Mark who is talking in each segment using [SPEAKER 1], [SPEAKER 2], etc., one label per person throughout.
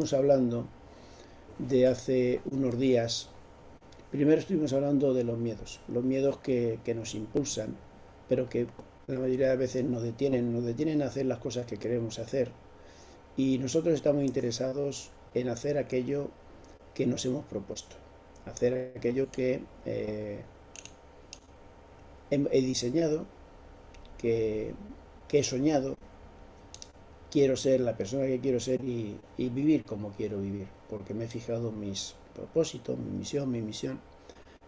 [SPEAKER 1] Estuvimos hablando de hace unos días. Primero estuvimos hablando de los miedos que nos impulsan, pero que la mayoría de veces nos detienen a hacer las cosas que queremos hacer. Y nosotros estamos interesados en hacer aquello que nos hemos propuesto, hacer aquello que he diseñado, que, que he soñado. Quiero ser la persona que quiero ser y vivir como quiero vivir, porque me he fijado mis propósitos, mi misión,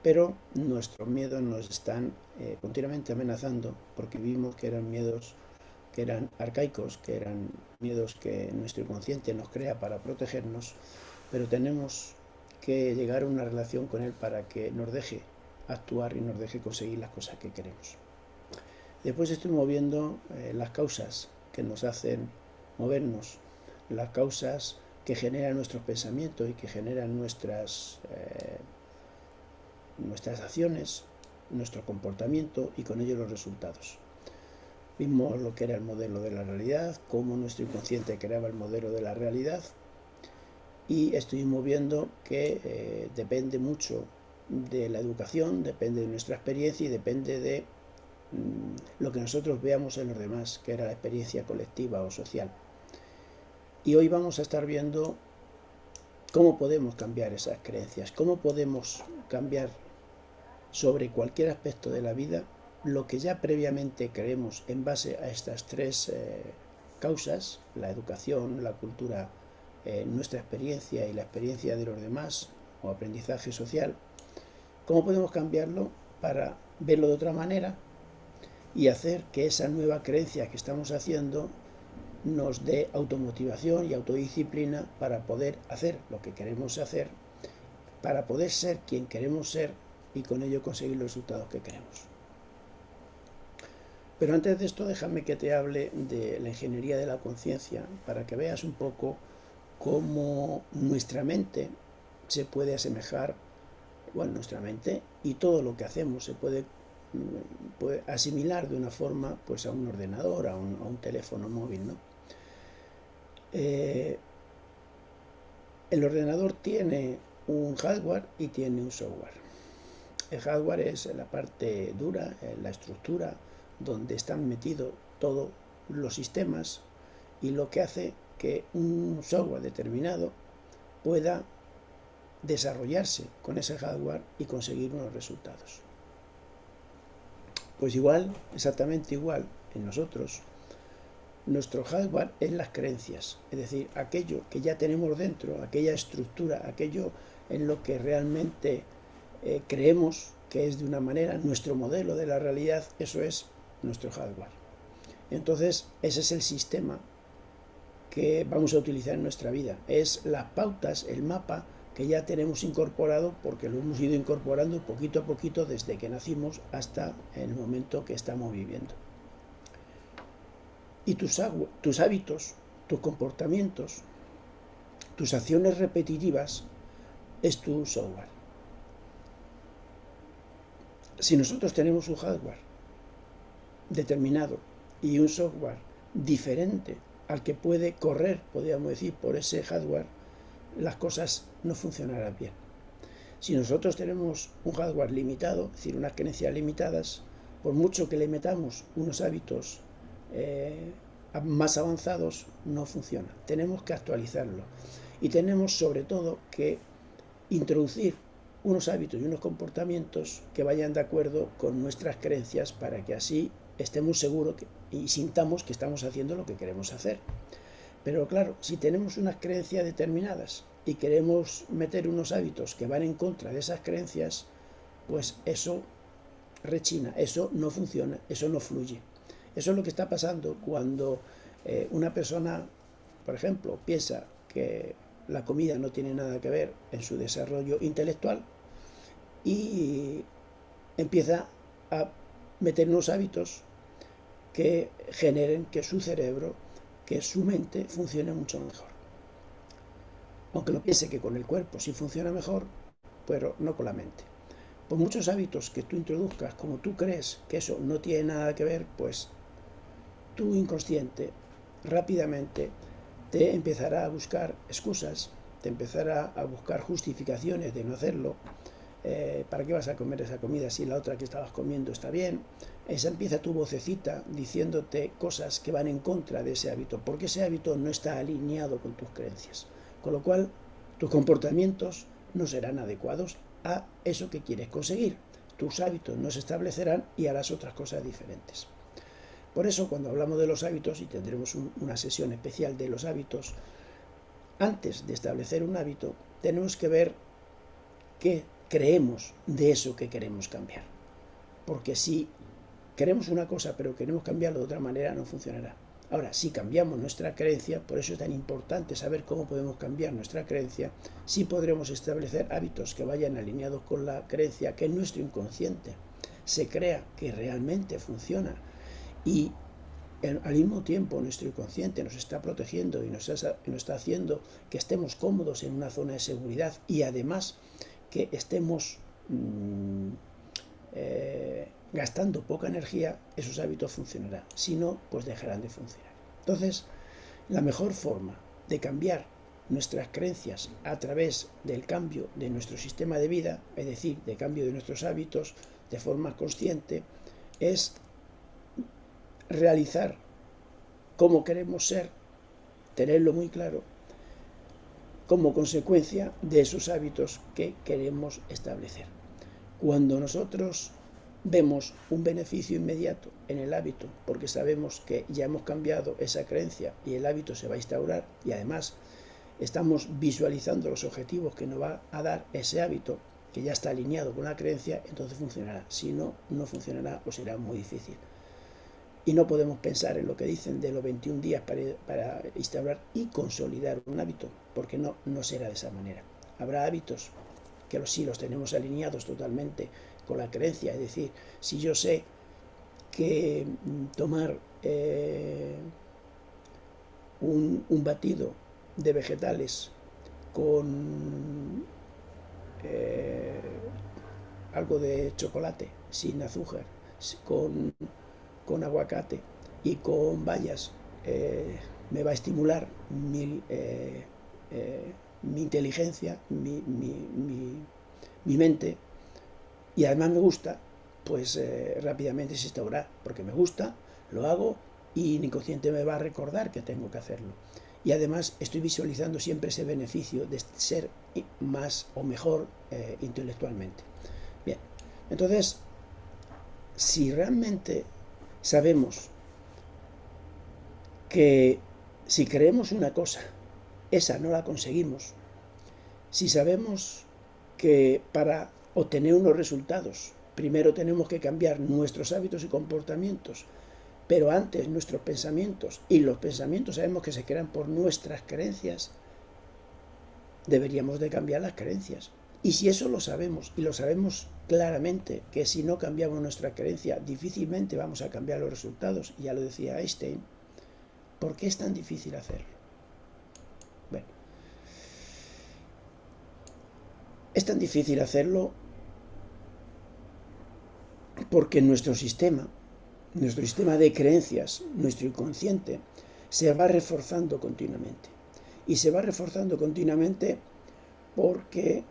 [SPEAKER 1] pero nuestros miedos nos están continuamente amenazando porque vimos que eran miedos que eran arcaicos, que eran miedos que nuestro inconsciente nos crea para protegernos, pero tenemos que llegar a una relación con él para que nos deje actuar y nos deje conseguir las cosas que queremos. Después estuvimos viendo las causas que nos hacen movernos, las causas que generan nuestros pensamientos y que generan nuestras acciones, nuestro comportamiento y con ello los resultados. Vimos lo que era el modelo de la realidad, cómo nuestro inconsciente creaba el modelo de la realidad, y estuvimos viendo que depende mucho de la educación, depende de nuestra experiencia y depende de lo que nosotros veamos en los demás, que era la experiencia colectiva o social. Y hoy vamos a estar viendo cómo podemos cambiar esas creencias, cómo podemos cambiar sobre cualquier aspecto de la vida lo que ya previamente creemos en base a estas tres causas: la educación, la cultura, nuestra experiencia y la experiencia de los demás o aprendizaje social. ¿Cómo podemos cambiarlo para verlo de otra manera y hacer que esa nueva creencia que estamos haciendo nos dé automotivación y autodisciplina para poder hacer lo que queremos hacer, para poder ser quien queremos ser y con ello conseguir los resultados que queremos? Pero antes de esto, déjame que te hable de la ingeniería de la conciencia para que veas un poco cómo nuestra mente se puede asemejar, bueno, nuestra mente y todo lo que hacemos se puede asimilar de una forma pues a un ordenador, a un teléfono móvil, ¿no? El ordenador tiene un hardware y tiene un software. El hardware es la parte dura, la estructura donde están metidos todos los sistemas y lo que hace que un software determinado pueda desarrollarse con ese hardware y conseguir unos resultados. Pues igual, exactamente igual, en nosotros, nuestro hardware es las creencias, es decir, aquello que ya tenemos dentro, aquella estructura, aquello en lo que realmente creemos que es de una manera, nuestro modelo de la realidad, eso es nuestro hardware. Entonces, ese es el sistema que vamos a utilizar en nuestra vida. Es las pautas, el mapa que ya tenemos incorporado porque lo hemos ido incorporando poquito a poquito desde que nacimos hasta el momento que estamos viviendo. Y tus hábitos, tus comportamientos, tus acciones repetitivas es tu software. Si nosotros tenemos un hardware determinado y un software diferente al que puede correr, podríamos decir, por ese hardware, las cosas no funcionarán bien. Si nosotros tenemos un hardware limitado, es decir, unas creencias limitadas, por mucho que le metamos unos hábitos más avanzados, no funciona. Tenemos que actualizarlo y tenemos sobre todo que introducir unos hábitos y unos comportamientos que vayan de acuerdo con nuestras creencias para que así estemos seguros y sintamos que estamos haciendo lo que queremos hacer. Pero claro, si tenemos unas creencias determinadas y queremos meter unos hábitos que van en contra de esas creencias, pues eso rechina, eso no funciona, eso no fluye. Eso es lo que está pasando cuando una persona, por ejemplo, piensa que la comida no tiene nada que ver en su desarrollo intelectual y empieza a meter unos hábitos que generen que su cerebro, que su mente funcione mucho mejor. Aunque lo piense que con el cuerpo sí funciona mejor, pero no con la mente. Por muchos hábitos que tú introduzcas, como tú crees que eso no tiene nada que ver, pues tu inconsciente rápidamente te empezará a buscar excusas, te empezará a buscar justificaciones de no hacerlo. ¿Para qué vas a comer esa comida si la otra que estabas comiendo está bien? Esa empieza tu vocecita diciéndote cosas que van en contra de ese hábito, porque ese hábito no está alineado con tus creencias. Con lo cual, tus comportamientos no serán adecuados a eso que quieres conseguir. Tus hábitos no se establecerán y harás otras cosas diferentes. Por eso, cuando hablamos de los hábitos, y tendremos una sesión especial de los hábitos, antes de establecer un hábito, tenemos que ver qué creemos de eso que queremos cambiar. Porque si queremos una cosa pero queremos cambiarlo de otra manera, no funcionará. Ahora, si cambiamos nuestra creencia, por eso es tan importante saber cómo podemos cambiar nuestra creencia, sí podremos establecer hábitos que vayan alineados con la creencia que en nuestro inconsciente se crea que realmente funciona, y al mismo tiempo nuestro inconsciente nos está protegiendo y nos está haciendo que estemos cómodos en una zona de seguridad, y además que estemos gastando poca energía, esos hábitos funcionarán. Si no, pues dejarán de funcionar. Entonces, la mejor forma de cambiar nuestras creencias a través del cambio de nuestro sistema de vida, es decir, de cambio de nuestros hábitos de forma consciente, es realizar cómo queremos ser, tenerlo muy claro, como consecuencia de esos hábitos que queremos establecer. Cuando nosotros vemos un beneficio inmediato en el hábito, porque sabemos que ya hemos cambiado esa creencia y el hábito se va a instaurar, y además estamos visualizando los objetivos que nos va a dar ese hábito, que ya está alineado con la creencia, entonces funcionará. Si no, no funcionará o será muy difícil. Y no podemos pensar en lo que dicen de los 21 días para instaurar y consolidar un hábito, porque no será de esa manera. Habrá hábitos que sí los tenemos alineados totalmente con la creencia, es decir, si yo sé que tomar un batido de vegetales con algo de chocolate sin azúcar, con aguacate y con bayas, me va a estimular mi inteligencia, mi mente, y además me gusta, pues rápidamente se instaurará, porque me gusta, lo hago y el inconsciente me va a recordar que tengo que hacerlo. Y además estoy visualizando siempre ese beneficio de ser más o mejor intelectualmente. Bien, entonces, si realmente sabemos que si creemos una cosa, esa no la conseguimos, si sabemos que para obtener unos resultados primero tenemos que cambiar nuestros hábitos y comportamientos, pero antes nuestros pensamientos, y los pensamientos sabemos que se crean por nuestras creencias, deberíamos de cambiar las creencias. Y si eso lo sabemos, y lo sabemos claramente, que si no cambiamos nuestra creencia difícilmente vamos a cambiar los resultados, ya lo decía Einstein, ¿por qué es tan difícil hacerlo? Bueno, es tan difícil hacerlo porque nuestro sistema de creencias, nuestro inconsciente, se va reforzando continuamente. Y se va reforzando continuamente porque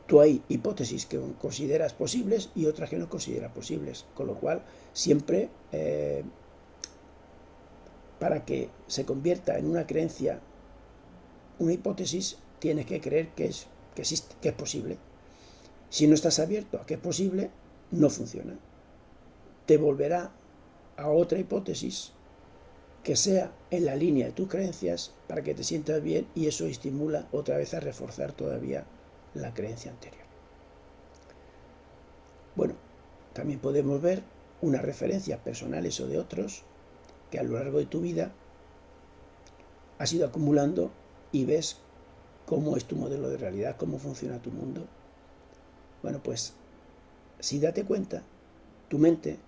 [SPEAKER 1] tú hay hipótesis que consideras posibles y otras que no consideras posibles. Con lo cual, siempre, para que se convierta en una creencia, una hipótesis, tienes que creer que existe, que es posible. Si no estás abierto a que es posible, no funciona. Te volverá a otra hipótesis que sea en la línea de tus creencias para que te sientas bien, y eso estimula otra vez a reforzar todavía la creencia anterior. Bueno, también podemos ver unas referencias personales o de otros que a lo largo de tu vida has ido acumulando y ves cómo es tu modelo de realidad, cómo funciona tu mundo. Bueno, pues si date cuenta, tu mente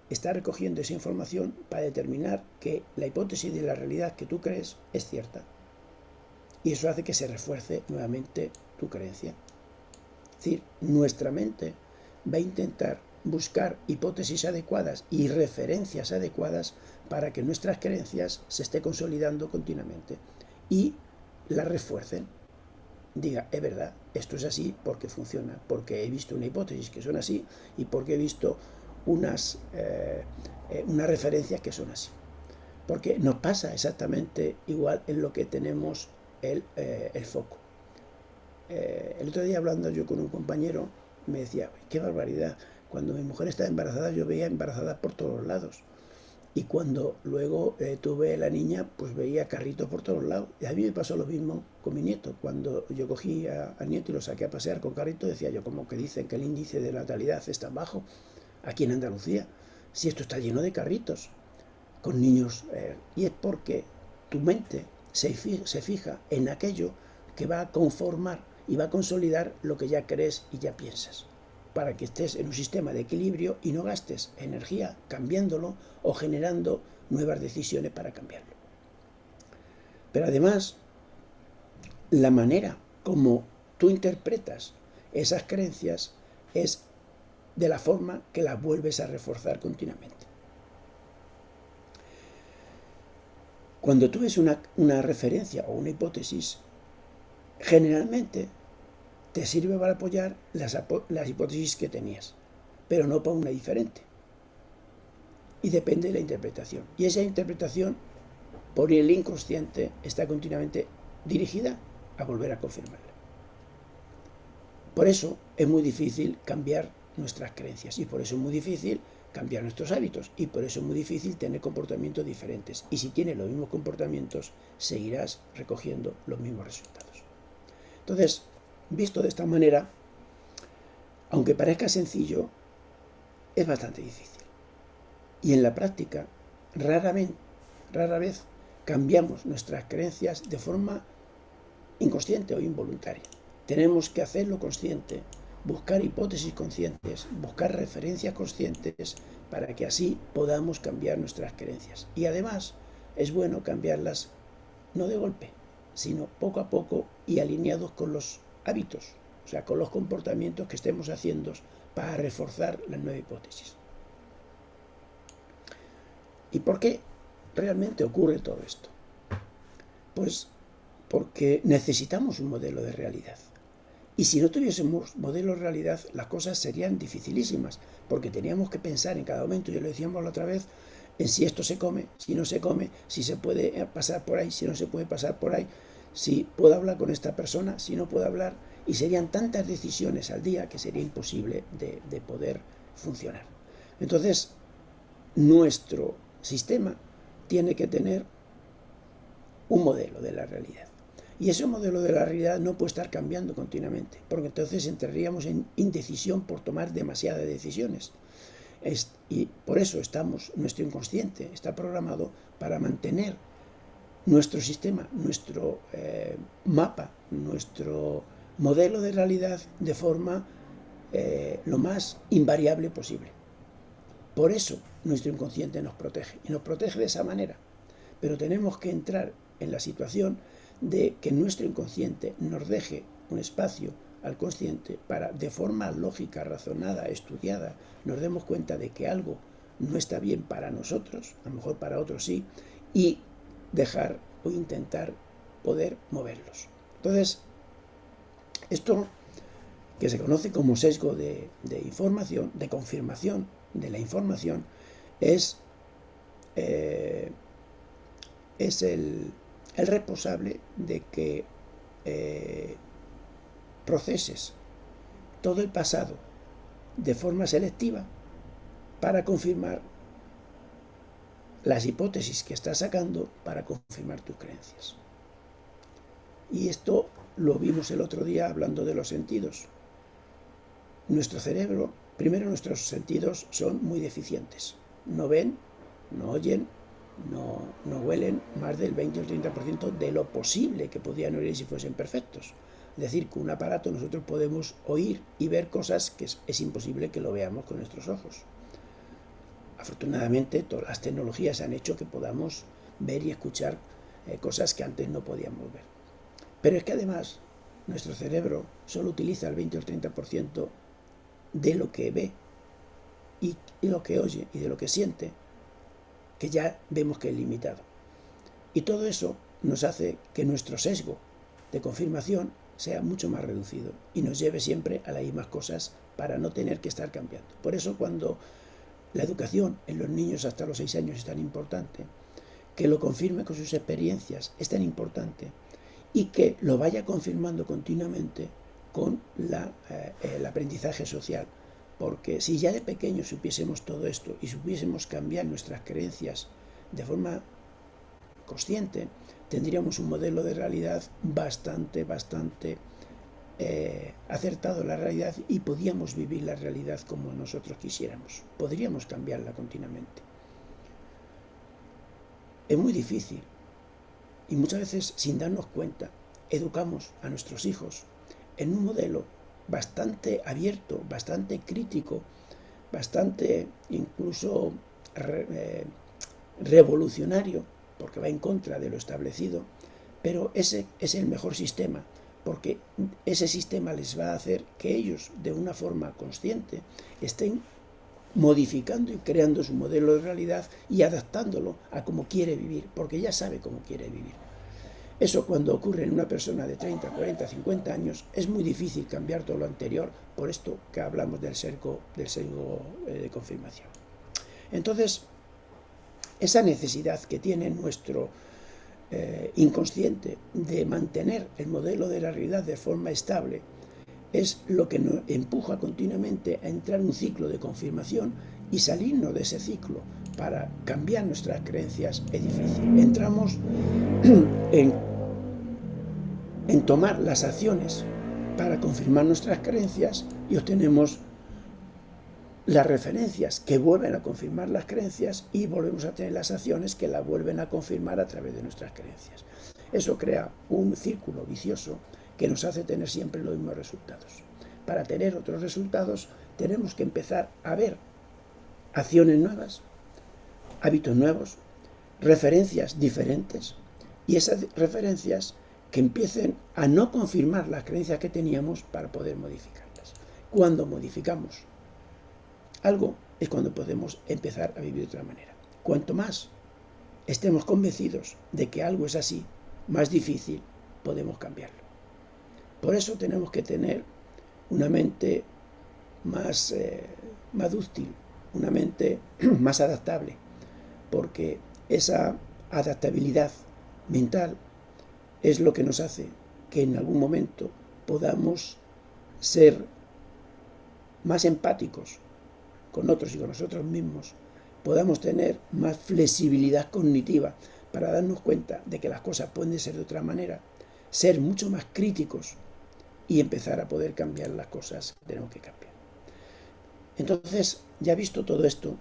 [SPEAKER 1] está recogiendo esa información para determinar que la hipótesis de la realidad que tú crees es cierta. Y eso hace que se refuerce nuevamente tu creencia. Es decir, nuestra mente va a intentar buscar hipótesis adecuadas y referencias adecuadas para que nuestras creencias se estén consolidando continuamente. y la refuercen. Diga, es verdad, esto es así porque funciona, porque he visto una hipótesis que son así y porque he visto unas referencias que son así. Porque nos pasa exactamente igual en lo que tenemos el foco. El otro día hablando yo con un compañero me decía, qué barbaridad, cuando mi mujer estaba embarazada yo veía embarazada por todos lados. Y cuando luego tuve la niña, pues veía carritos por todos lados. Y a mí me pasó lo mismo con mi nieto. Cuando yo cogí al nieto y lo saqué a pasear con carrito, decía yo, como que dicen que el índice de natalidad está bajo aquí en Andalucía. Si esto está lleno de carritos con niños. Y es porque tu mente se fija en aquello que va a conformar y va a consolidar lo que ya crees y ya piensas, para que estés en un sistema de equilibrio y no gastes energía cambiándolo o generando nuevas decisiones para cambiarlo. Pero además, la manera como tú interpretas esas creencias es de la forma que las vuelves a reforzar continuamente. Cuando tú ves una referencia o una hipótesis, generalmente te sirve para apoyar las hipótesis que tenías, pero no para una diferente. Y depende de la interpretación. Y esa interpretación, por el inconsciente, está continuamente dirigida a volver a confirmarla. Por eso es muy difícil cambiar nuestras creencias y por eso es muy difícil cambiar nuestros hábitos y por eso es muy difícil tener comportamientos diferentes. Y si tienes los mismos comportamientos, seguirás recogiendo los mismos resultados. Entonces, visto de esta manera, aunque parezca sencillo, es bastante difícil. Y en la práctica, rara vez cambiamos nuestras creencias de forma inconsciente o involuntaria. Tenemos que hacerlo consciente, buscar hipótesis conscientes, buscar referencias conscientes para que así podamos cambiar nuestras creencias. Y además es bueno cambiarlas no de golpe, sino poco a poco y alineados con los hábitos, o sea, con los comportamientos que estemos haciendo para reforzar la nueva hipótesis. ¿Y por qué realmente ocurre todo esto? Pues porque necesitamos un modelo de realidad. Y si no tuviésemos modelo de realidad, las cosas serían dificilísimas, porque teníamos que pensar en cada momento, ya lo decíamos la otra vez, en si esto se come, si no se come, si se puede pasar por ahí, si no se puede pasar por ahí, si puedo hablar con esta persona, si no puedo hablar, y serían tantas decisiones al día que sería imposible de poder funcionar. Entonces, nuestro sistema tiene que tener un modelo de la realidad. Y ese modelo de la realidad no puede estar cambiando continuamente, porque entonces entraríamos en indecisión por tomar demasiadas decisiones. Y por eso nuestro inconsciente está programado para mantener nuestro sistema, nuestro mapa, nuestro modelo de realidad de forma lo más invariable posible. Por eso nuestro inconsciente nos protege, y nos protege de esa manera. Pero tenemos que entrar en la situación de que nuestro inconsciente nos deje un espacio al consciente para, de forma lógica, razonada, estudiada, nos demos cuenta de que algo no está bien para nosotros, a lo mejor para otros sí, y dejar o intentar poder moverlos. Entonces, esto que se conoce como sesgo de información, de confirmación de la información, es el responsable de que proceses todo el pasado de forma selectiva para confirmar las hipótesis que estás sacando para confirmar tus creencias. Y esto lo vimos el otro día hablando de los sentidos. Nuestro cerebro, primero nuestros sentidos son muy deficientes. No ven, no oyen, no huelen más del 20 o el 30% de lo posible que podrían oír si fuesen perfectos. Es decir, con un aparato nosotros podemos oír y ver cosas que es imposible que lo veamos con nuestros ojos. Afortunadamente, todas las tecnologías han hecho que podamos ver y escuchar cosas que antes no podíamos ver. Pero es que además nuestro cerebro solo utiliza el 20 o el 30% de lo que ve y lo que oye y de lo que siente, que ya vemos que es limitado. Y todo eso nos hace que nuestro sesgo de confirmación sea mucho más reducido y nos lleve siempre a las mismas cosas para no tener que estar cambiando. Por eso cuando la educación en los niños hasta los 6 años es tan importante, que lo confirme con sus experiencias es tan importante y que lo vaya confirmando continuamente con el aprendizaje social. Porque si ya de pequeños supiésemos todo esto y supiésemos cambiar nuestras creencias de forma consciente, tendríamos un modelo de realidad bastante acertado en la realidad y podíamos vivir la realidad como nosotros quisiéramos. Podríamos cambiarla continuamente. Es muy difícil y muchas veces sin darnos cuenta educamos a nuestros hijos en un modelo bastante abierto, bastante crítico, bastante incluso revolucionario, porque va en contra de lo establecido, pero ese es el mejor sistema, porque ese sistema les va a hacer que ellos, de una forma consciente, estén modificando y creando su modelo de realidad y adaptándolo a cómo quiere vivir, porque ya sabe cómo quiere vivir. Eso cuando ocurre en una persona de 30, 40, 50 años es muy difícil cambiar todo lo anterior, por esto que hablamos del sesgo de confirmación. Entonces, esa necesidad que tiene nuestro inconsciente de mantener el modelo de la realidad de forma estable es lo que nos empuja continuamente a entrar en un ciclo de confirmación y salirnos de ese ciclo para cambiar nuestras creencias es difícil. Entramos en tomar las acciones para confirmar nuestras creencias y obtenemos las referencias que vuelven a confirmar las creencias y volvemos a tener las acciones que las vuelven a confirmar a través de nuestras creencias. Eso crea un círculo vicioso que nos hace tener siempre los mismos resultados. Para tener otros resultados tenemos que empezar a ver acciones nuevas, hábitos nuevos, referencias diferentes y esas referencias que empiecen a no confirmar las creencias que teníamos para poder modificarlas. Cuando modificamos algo es cuando podemos empezar a vivir de otra manera. Cuanto más estemos convencidos de que algo es así, más difícil podemos cambiarlo. Por eso tenemos que tener una mente más dúctil, una mente más adaptable, porque esa adaptabilidad mental es lo que nos hace que en algún momento podamos ser más empáticos con otros y con nosotros mismos, podamos tener más flexibilidad cognitiva para darnos cuenta de que las cosas pueden ser de otra manera, ser mucho más críticos y empezar a poder cambiar las cosas que tenemos que cambiar. Entonces, ya visto todo esto,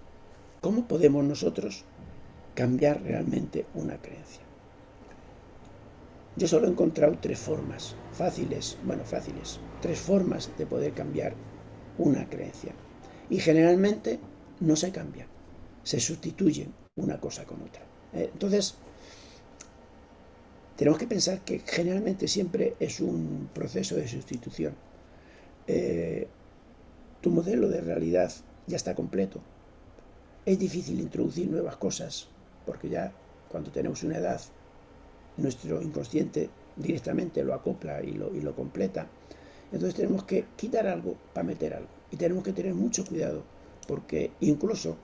[SPEAKER 1] ¿cómo podemos nosotros cambiar realmente una creencia? Yo solo he encontrado tres formas fáciles, tres formas de poder cambiar una creencia. Y generalmente no se cambian, se sustituyen una cosa con otra. Entonces, tenemos que pensar que generalmente siempre es un proceso de sustitución. Tu modelo de realidad ya está completo. Es difícil introducir nuevas cosas, porque ya cuando tenemos una edad, nuestro inconsciente directamente lo acopla y lo completa. Entonces tenemos que quitar algo para meter algo. Y tenemos que tener mucho cuidado, porque incluso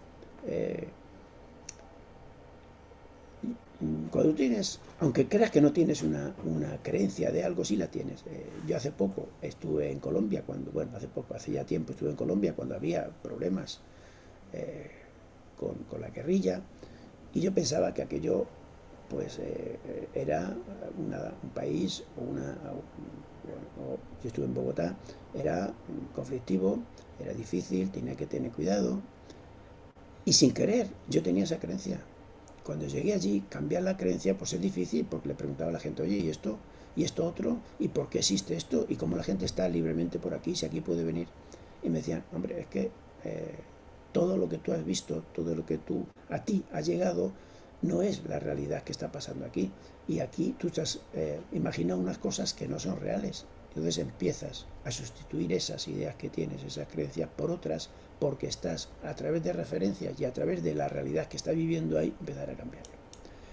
[SPEAKER 1] cuando tienes, aunque creas que no tienes una creencia de algo, sí la tienes. Yo hace poco estuve en Colombia, hace ya tiempo estuve en Colombia cuando había problemas con la guerrilla, y yo pensaba que aquello era un país yo estuve en Bogotá, era conflictivo, era difícil, tenía que tener cuidado, y sin querer yo tenía esa creencia. Cuando llegué allí, cambiar la creencia pues es difícil, porque le preguntaba a la gente, oye, ¿y esto otro? ¿Y por qué existe esto? ¿Y cómo la gente está libremente por aquí, si aquí puede venir? Y me decían, hombre, es que todo lo que tú has visto, todo lo que a ti ha llegado, no es la realidad que está pasando aquí. Y aquí tú estás imaginando unas cosas que no son reales. Entonces empiezas a sustituir esas ideas que tienes, esas creencias, por otras, porque estás a través de referencias y a través de la realidad que está viviendo ahí, empezar a cambiarlo.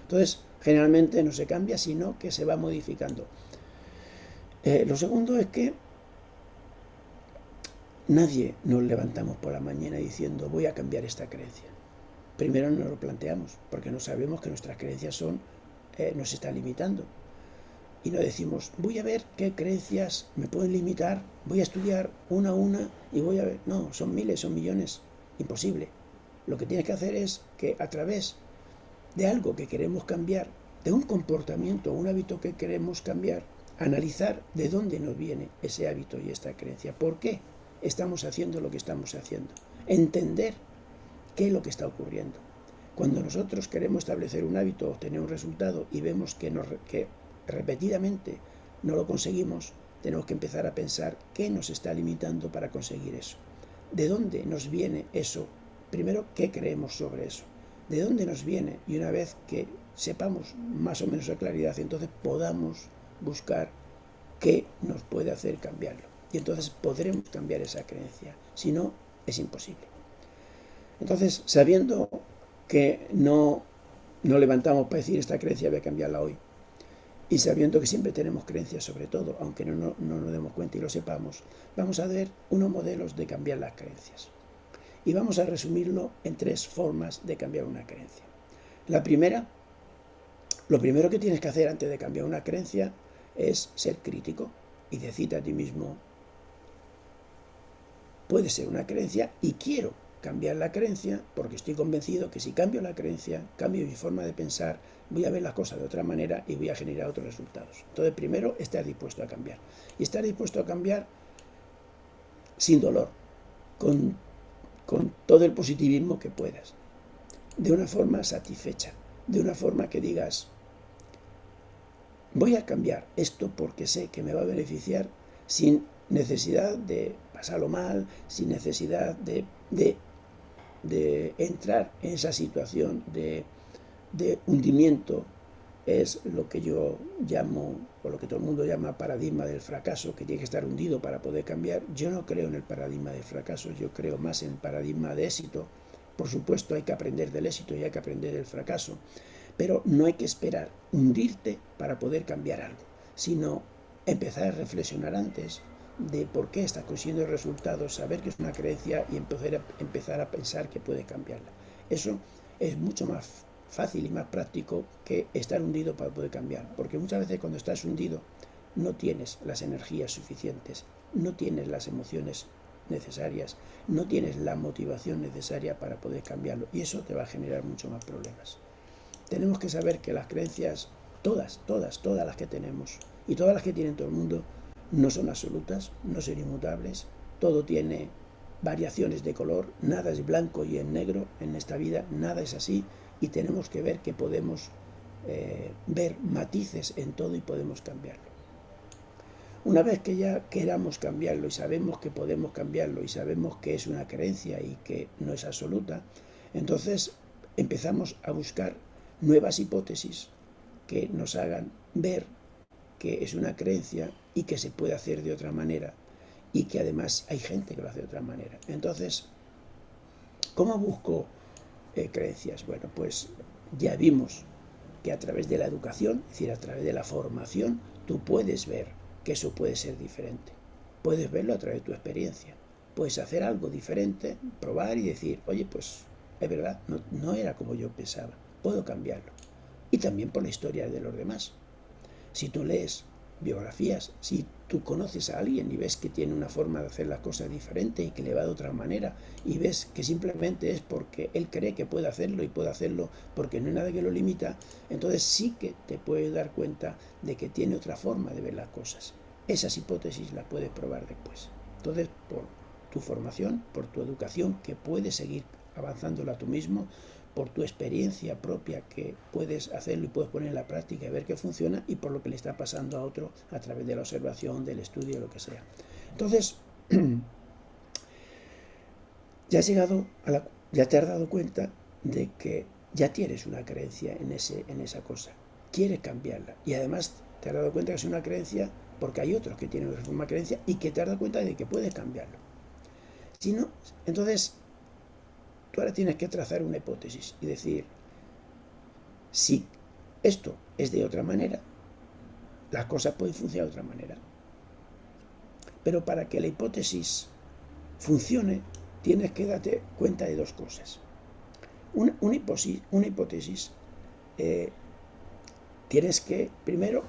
[SPEAKER 1] Entonces, Generalmente no se cambia, sino que se va modificando. Lo segundo es que nadie nos levantamos por la mañana diciendo voy a cambiar esta creencia. Primero no lo planteamos, porque no sabemos que nuestras creencias nos están limitando. Y no decimos, voy a ver qué creencias me pueden limitar, voy a estudiar una a una y voy a ver. No, son miles, son millones. Imposible. Lo que tienes que hacer es que a través de algo que queremos cambiar, de un comportamiento o un hábito que queremos cambiar, analizar de dónde nos viene ese hábito y esta creencia. ¿Por qué estamos haciendo lo que estamos haciendo? Entender qué es lo que está ocurriendo. Cuando nosotros queremos establecer un hábito o obtener un resultado y vemos que repetidamente no lo conseguimos, tenemos que empezar a pensar qué nos está limitando para conseguir eso. ¿De dónde nos viene eso? Primero, ¿qué creemos sobre eso? ¿De dónde nos viene? Y una vez que sepamos más o menos a claridad, entonces podamos buscar qué nos puede hacer cambiarlo. Y entonces podremos cambiar esa creencia. Si no, es imposible. Entonces, sabiendo que no levantamos para decir esta creencia voy a cambiarla hoy, y sabiendo que siempre tenemos creencias sobre todo, aunque no nos demos cuenta y lo sepamos, vamos a ver unos modelos de cambiar las creencias. Y vamos a resumirlo en 3 formas de cambiar una creencia. La primera, lo primero que tienes que hacer antes de cambiar una creencia es ser crítico y decirte a ti mismo, puede ser una creencia y quiero cambiar la creencia porque estoy convencido que si cambio la creencia, cambio mi forma de pensar, voy a ver las cosas de otra manera y voy a generar otros resultados. Entonces, primero, estar dispuesto a cambiar. Y estar dispuesto a cambiar sin dolor, con todo el positivismo que puedas, de una forma satisfecha, de una forma que digas, voy a cambiar esto porque sé que me va a beneficiar sin necesidad de pasarlo mal, sin necesidad de entrar en esa situación de hundimiento. Es lo que yo llamo, o lo que todo el mundo llama paradigma del fracaso, que tiene que estar hundido para poder cambiar. Yo no creo en el paradigma del fracaso, yo creo más en el paradigma de éxito. Por supuesto hay que aprender del éxito y hay que aprender del fracaso, pero no hay que esperar hundirte para poder cambiar algo, sino empezar a reflexionar antes de por qué estás consiguiendo resultados, saber que es una creencia y empezar a pensar que puede cambiarla. Eso es mucho más fácil y más práctico que estar hundido para poder cambiar, porque muchas veces cuando estás hundido no tienes las energías suficientes, no tienes las emociones necesarias, no tienes la motivación necesaria para poder cambiarlo y eso te va a generar mucho más problemas. Tenemos que saber que las creencias, todas las que tenemos y todas las que tiene todo el mundo, no son absolutas, no son inmutables, todo tiene variaciones de color, nada es blanco y en negro en esta vida, nada es así y tenemos que ver que podemos ver matices en todo y podemos cambiarlo. Una vez que ya queramos cambiarlo y sabemos que podemos cambiarlo y sabemos que es una creencia y que no es absoluta, entonces empezamos a buscar nuevas hipótesis que nos hagan ver que es una creencia y que se puede hacer de otra manera y que además hay gente que lo hace de otra manera. Entonces, ¿cómo busco creencias? Bueno, pues ya vimos que a través de la educación, es decir, a través de la formación, tú puedes ver que eso puede ser diferente. Puedes verlo a través de tu experiencia. Puedes hacer algo diferente, probar y decir, oye, pues es verdad, no era como yo pensaba, puedo cambiarlo. Y también por la historia de los demás. Si tú lees biografías, si tú conoces a alguien y ves que tiene una forma de hacer las cosas diferente y que le va de otra manera y ves que simplemente es porque él cree que puede hacerlo y puede hacerlo porque no hay nada que lo limita, entonces sí que te puedes dar cuenta de que tiene otra forma de ver las cosas. Esas hipótesis las puedes probar después. Entonces, por tu formación, por tu educación, que puedes seguir avanzándola tú mismo, por tu experiencia propia que puedes hacerlo y puedes poner en la práctica y ver que funciona, y por lo que le está pasando a otro a través de la observación, del estudio, lo que sea. Entonces, ya te has dado cuenta de que ya tienes una creencia en esa cosa, quieres cambiarla y además te has dado cuenta que es una creencia porque hay otros que tienen una creencia y que te has dado cuenta de que puedes cambiarlo. Si no, entonces tú ahora tienes que trazar una hipótesis y decir, si esto es de otra manera, las cosas pueden funcionar de otra manera. Pero para que la hipótesis funcione, tienes que darte cuenta de dos cosas. Una hipótesis tienes que, primero,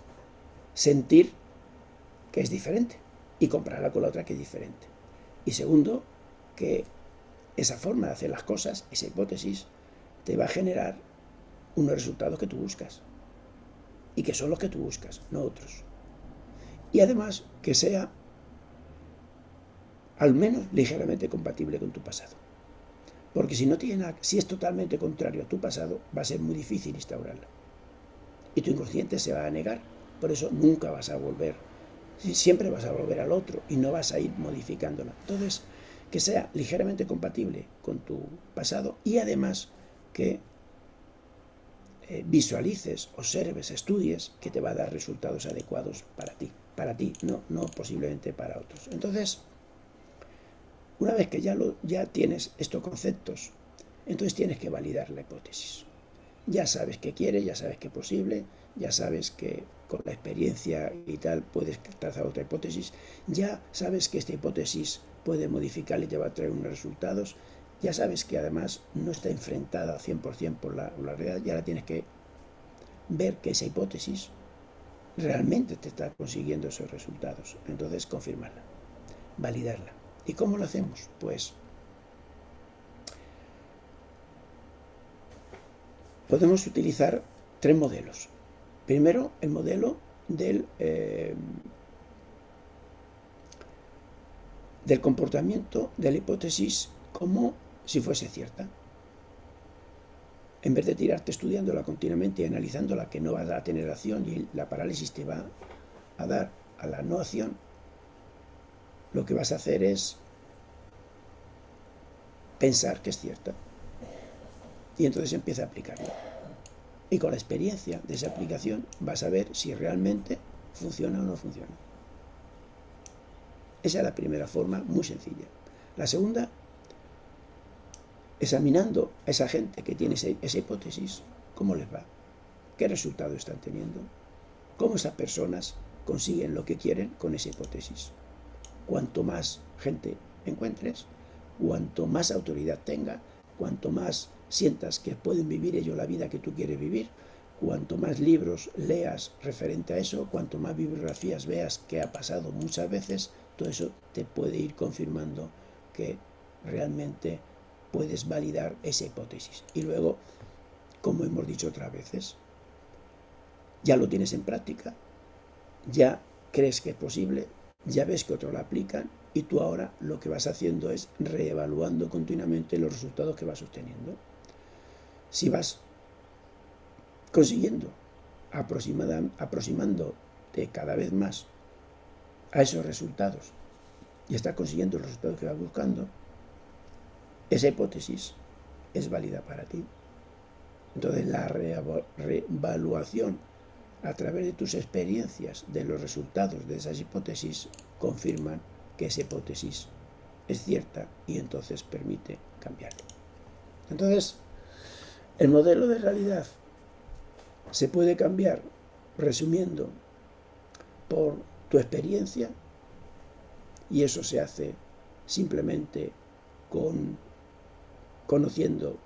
[SPEAKER 1] sentir que es diferente y compararla con la otra que es diferente. Y segundo, que esa forma de hacer las cosas, esa hipótesis, te va a generar unos resultados que tú buscas. Y que son los que tú buscas, no otros. Y además que sea al menos ligeramente compatible con tu pasado. Porque si no tiene nada, si es totalmente contrario a tu pasado, va a ser muy difícil instaurarla. Y tu inconsciente se va a negar. Por eso nunca vas a volver. Siempre vas a volver al otro y no vas a ir modificándola. Entonces, que sea ligeramente compatible con tu pasado y además que visualices, observes, estudies, que te va a dar resultados adecuados para ti, no posiblemente para otros. Entonces, una vez que ya tienes estos conceptos, entonces tienes que validar la hipótesis. Ya sabes qué quieres, ya sabes qué es posible, ya sabes que con la experiencia y tal puedes trazar otra hipótesis, ya sabes que esta hipótesis puede modificar y te va a traer unos resultados, ya sabes que además no está enfrentada 100% por la realidad, ya la tienes que ver que esa hipótesis realmente te está consiguiendo esos resultados. Entonces confirmarla, validarla. ¿Y cómo lo hacemos? Pues podemos utilizar tres modelos. Primero, el modelo del comportamiento de la hipótesis como si fuese cierta. En vez de tirarte estudiándola continuamente y analizándola, que no va a tener acción y la parálisis te va a dar a la no acción, lo que vas a hacer es pensar que es cierta. Y entonces empieza a aplicarla. Y con la experiencia de esa aplicación vas a ver si realmente funciona o no funciona. Esa es la primera forma, muy sencilla. La segunda, examinando a esa gente que tiene esa hipótesis, ¿cómo les va? ¿Qué resultado están teniendo? ¿Cómo esas personas consiguen lo que quieren con esa hipótesis? Cuanto más gente encuentres, cuanto más autoridad tenga, cuanto más sientas que pueden vivir ellos la vida que tú quieres vivir, cuanto más libros leas referente a eso, cuanto más bibliografías veas que ha pasado muchas veces, todo eso te puede ir confirmando que realmente puedes validar esa hipótesis. Y luego, como hemos dicho otras veces, ya lo tienes en práctica, ya crees que es posible, ya ves que otros lo aplican y tú ahora lo que vas haciendo es reevaluando continuamente los resultados que vas obteniendo. Si vas consiguiendo, aproximándote cada vez más a esos resultados y estás consiguiendo los resultados que vas buscando, esa hipótesis es válida para ti. Entonces la reevaluación a través de tus experiencias de los resultados de esas hipótesis confirman que esa hipótesis es cierta y entonces permite cambiarlo. Entonces, el modelo de realidad se puede cambiar, resumiendo, por tu experiencia, y eso se hace simplemente conociendo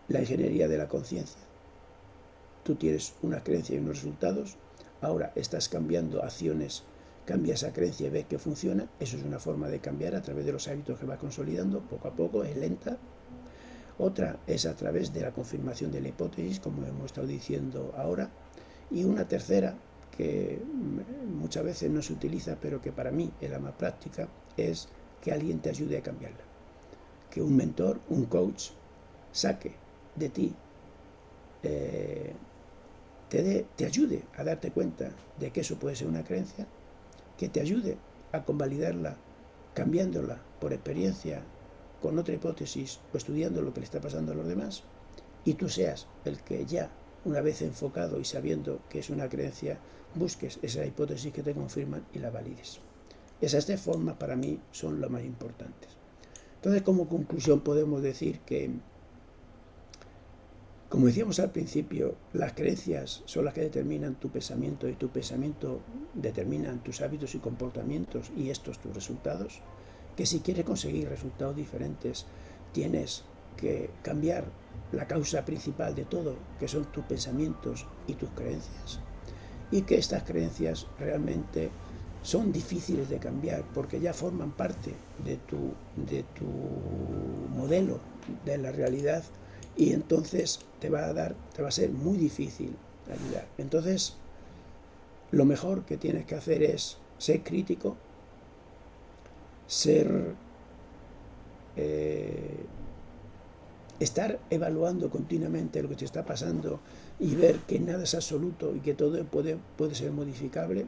[SPEAKER 1] la ingeniería de la conciencia. Tú tienes una creencia y unos resultados, ahora estás cambiando acciones, cambia esa creencia y ves que funciona. Eso es una forma de cambiar a través de los hábitos que va consolidando poco a poco, es lenta. Otra es a través de la confirmación de la hipótesis, como hemos estado diciendo ahora. Y una tercera, que muchas veces no se utiliza, pero que para mí es la más práctica, es que alguien te ayude a cambiarla. Que un mentor, un coach, saque de ti, te ayude a darte cuenta de que eso puede ser una creencia, que te ayude a convalidarla cambiándola por experiencia con otra hipótesis o estudiando lo que le está pasando a los demás, y tú seas el que ya, una vez enfocado y sabiendo que es una creencia, busques esa hipótesis que te confirman y la valides. Esas tres formas para mí son las más importantes. Entonces, como conclusión podemos decir que Como decíamos al principio, las creencias son las que determinan tu pensamiento y tu pensamiento determinan tus hábitos y comportamientos y estos tus resultados, que si quieres conseguir resultados diferentes tienes que cambiar la causa principal de todo, que son tus pensamientos y tus creencias, y que estas creencias realmente son difíciles de cambiar porque ya forman parte de tu modelo de la realidad, y entonces te va a ser muy difícil ayudar. Entonces, lo mejor que tienes que hacer es ser crítico, estar evaluando continuamente lo que te está pasando y ver que nada es absoluto y que todo puede ser modificable.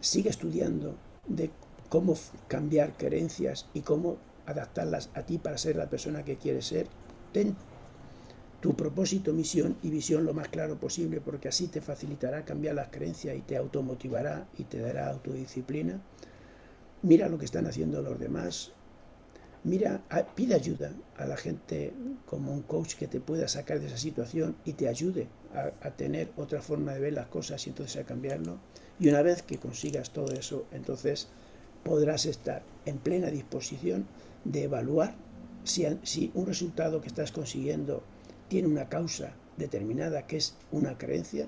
[SPEAKER 1] Sigue estudiando de cómo cambiar creencias y cómo adaptarlas a ti para ser la persona que quieres ser. Ten tu propósito, misión y visión lo más claro posible, porque así te facilitará cambiar las creencias y te automotivará y te dará autodisciplina. Mira lo que están haciendo los demás. Pide ayuda a la gente como un coach que te pueda sacar de esa situación y te ayude a tener otra forma de ver las cosas y entonces a cambiarlo. Y una vez que consigas todo eso, entonces podrás estar en plena disposición de evaluar si un resultado que estás consiguiendo tiene una causa determinada que es una creencia,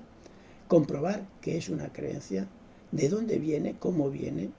[SPEAKER 1] comprobar que es una creencia, de dónde viene, cómo viene,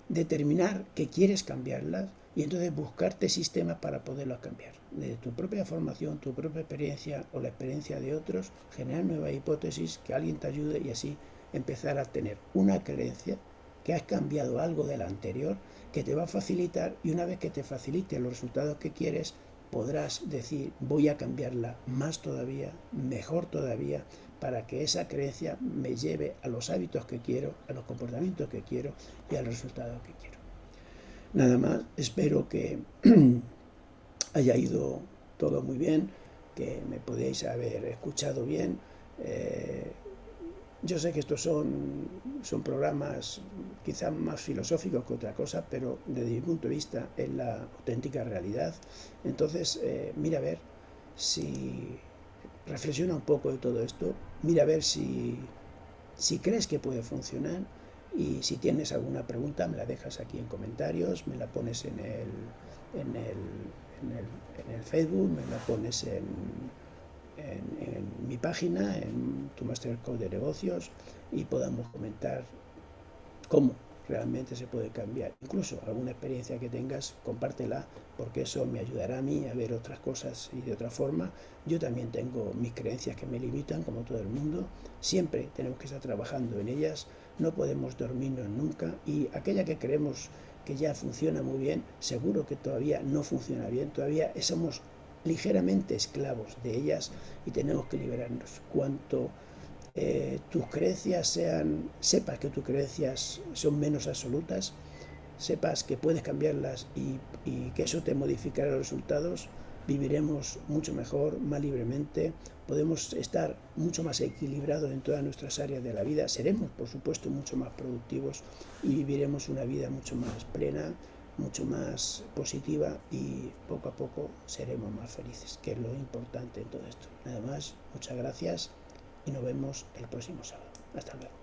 [SPEAKER 1] determinar que quieres cambiarlas y entonces buscarte sistemas para poderlas cambiar. De tu propia formación, tu propia experiencia o la experiencia de otros, generar nuevas hipótesis, que alguien te ayude y así empezar a tener una creencia que has cambiado algo de la anterior, que te va a facilitar, y una vez que te facilite los resultados que quieres, podrás decir voy a cambiarla más todavía, mejor todavía, para que esa creencia me lleve a los hábitos que quiero, a los comportamientos que quiero y al resultado que quiero. Nada más, espero que haya ido todo muy bien, que me podéis haber escuchado bien. Yo sé que estos son programas quizá más filosóficos que otra cosa, pero desde mi punto de vista es la auténtica realidad. Entonces, mira a ver si reflexiona un poco de todo esto, mira a ver si crees que puede funcionar, y si tienes alguna pregunta me la dejas aquí en comentarios, me la pones en el Facebook, me la pones en mi página, en tu Mastercode de negocios, y podamos comentar cómo realmente se puede cambiar. Incluso alguna experiencia que tengas, compártela, porque eso me ayudará a mí a ver otras cosas y de otra forma. Yo también tengo mis creencias que me limitan, como todo el mundo. Siempre tenemos que estar trabajando en ellas, no podemos dormirnos nunca, y aquella que creemos que ya funciona muy bien, seguro que todavía no funciona bien, todavía somos ligeramente esclavos de ellas y tenemos que liberarnos. Cuanto tus creencias sepas que tus creencias son menos absolutas, sepas que puedes cambiarlas y que eso te modificará los resultados, viviremos mucho mejor, más libremente, podemos estar mucho más equilibrados en todas nuestras áreas de la vida, seremos por supuesto mucho más productivos y viviremos una vida mucho más plena, mucho más positiva, y poco a poco seremos más felices, que es lo importante en todo esto. Nada más, muchas gracias y nos vemos el próximo sábado. Hasta luego.